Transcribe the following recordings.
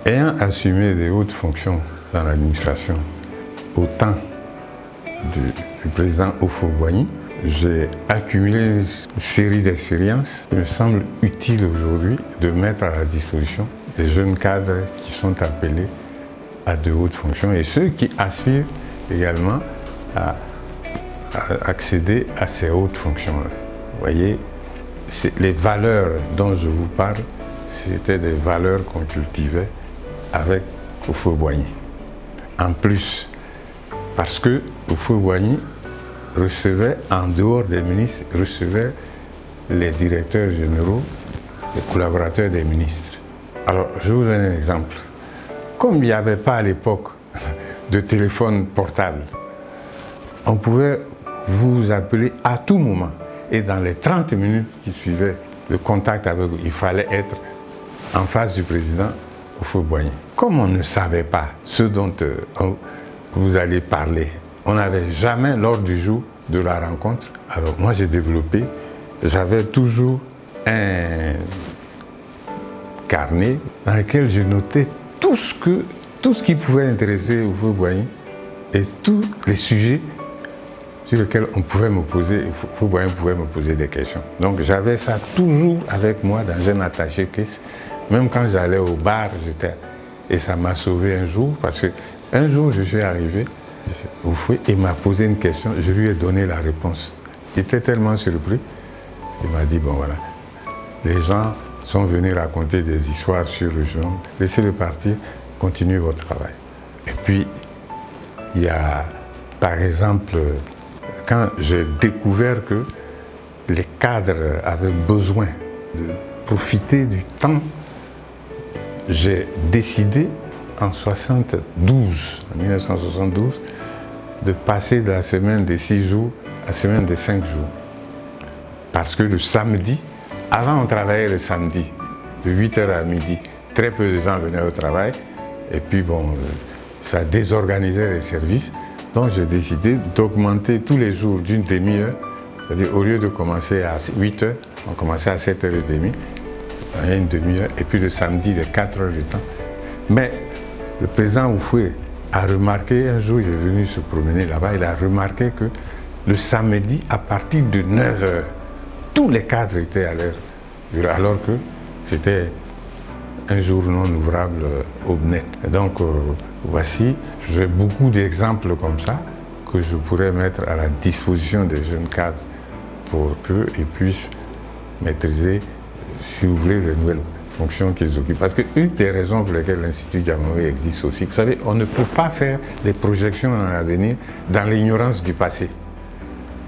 Ayant assumé des hautes fonctions dans l'administration au temps du président Houphouët-Boigny, j'ai accumulé une série d'expériences qui me semble utile aujourd'hui de mettre à la disposition des jeunes cadres qui sont appelés à de hautes fonctions et ceux qui aspirent également à accéder à ces hautes fonctions-là. Vous voyez, les valeurs dont je vous parle, c'était des valeurs qu'on cultivait avec Houphouët-Boigny. En plus, parce que Houphouët-Boigny recevait, en dehors des ministres, recevait les directeurs généraux, les collaborateurs des ministres. Alors, je vous donne un exemple. Comme il n'y avait pas à l'époque de téléphone portable, on pouvait vous appeler à tout moment. Et dans les 30 minutes qui suivaient le contact avec vous, il fallait être en face du président Houphouët-Boigny. Comme on ne savait pas ce dont vous allez parler, on n'avait jamais l'ordre du jour de la rencontre. Alors moi j'ai développé, j'avais toujours un carnet dans lequel je notais tout ce qui pouvait intéresser Houphouët-Boigny et tous les sujets sur lesquels on pouvait me poser, Houphouët-Boigny pouvait me poser des questions. Donc j'avais ça toujours avec moi dans un attaché-caisse. Même quand j'allais au bar, et ça m'a sauvé un jour, parce qu'un jour je suis arrivé, il m'a posé une question, je lui ai donné la réponse. Il était tellement surpris, il m'a dit, bon voilà, les gens sont venus raconter des histoires sur le genre, laissez-le partir, continuez votre travail. Et puis, il y a, par exemple, quand j'ai découvert que les cadres avaient besoin de profiter du temps, j'ai décidé en 1972, de passer de la semaine de 6 jours à la semaine de 5 jours. Parce que le samedi, avant on travaillait le samedi, de 8h à midi, très peu de gens venaient au travail, et puis bon, ça désorganisait les services. Donc j'ai décidé d'augmenter tous les jours d'une demi-heure, c'est-à-dire au lieu de commencer à 8h, on commençait à 7h30, il y a une demi-heure, et puis le samedi, les 4 heures de temps. Mais le président Houphouët a remarqué, un jour il est venu se promener là-bas, il a remarqué que le samedi, à partir de 9h, tous les cadres étaient à l'heure, alors que c'était un jour non ouvrable au net. Et donc voici, j'ai beaucoup d'exemples comme ça que je pourrais mettre à la disposition des jeunes cadres pour qu'ils puissent maîtriser, si vous voulez, les nouvelles fonctions qu'ils occupent. Parce qu'une des raisons pour lesquelles l'Institut Diamoé existe aussi, vous savez, on ne peut pas faire des projections dans l'avenir dans l'ignorance du passé.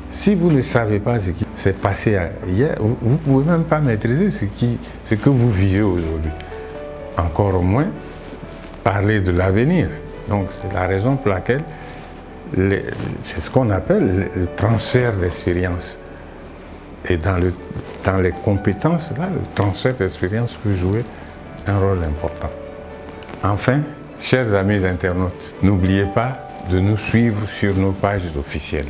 Si vous ne savez pas ce qui s'est passé hier, vous ne pouvez même pas maîtriser ce que vous vivez aujourd'hui. Encore moins parler de l'avenir. Donc c'est la raison pour laquelle c'est ce qu'on appelle le transfert d'expérience. Et dans les compétences, là, le transfert d'expérience peut jouer un rôle important. Enfin, chers amis internautes, n'oubliez pas de nous suivre sur nos pages officielles.